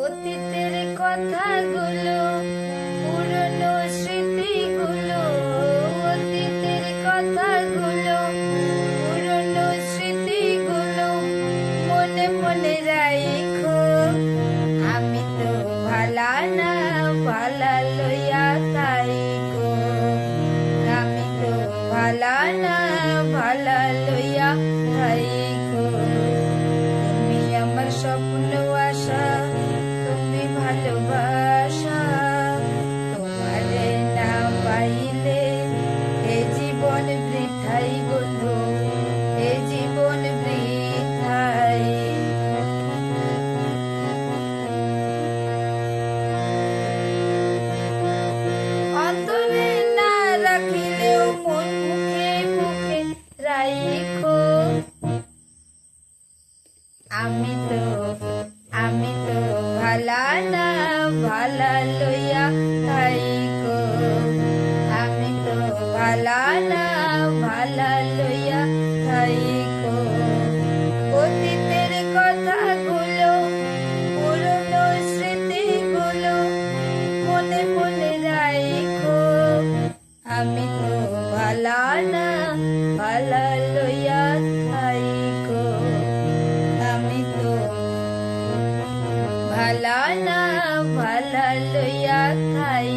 অতীতের কথাগুলো, পুরনো স্মৃতিগুলো, অতীতের কথাগুলো, পুরনো স্মৃতিগুলো মনে মনে রাখো। আমি তো ভালা না ভালা লইয়া থাইকো, আমি তো ভালা না ভালা লইয়া থাইকো। তুমি আমার স্বপ্ন আশা, তুমি ভালোবাসা, তোমারে না পাইলে এ জীবন বৃথাই বন্ধু, এ জীবন বৃথাই। অন্তরে না রাখিলেও মন মুখে মুখে রাইখো। আমি তো ভালা না ভালা লইয়া থাইকো, আমি তো ভালা না ভালা লইয়া থাইকো। অতীতের কথাগুলো, পুরনো স্মৃতিগুলো মনে মনে রাখো। আমি তো ভালা না ভালা লইয়া থাইকো, আমি তো ভালা না ভালা লইয়া থাই।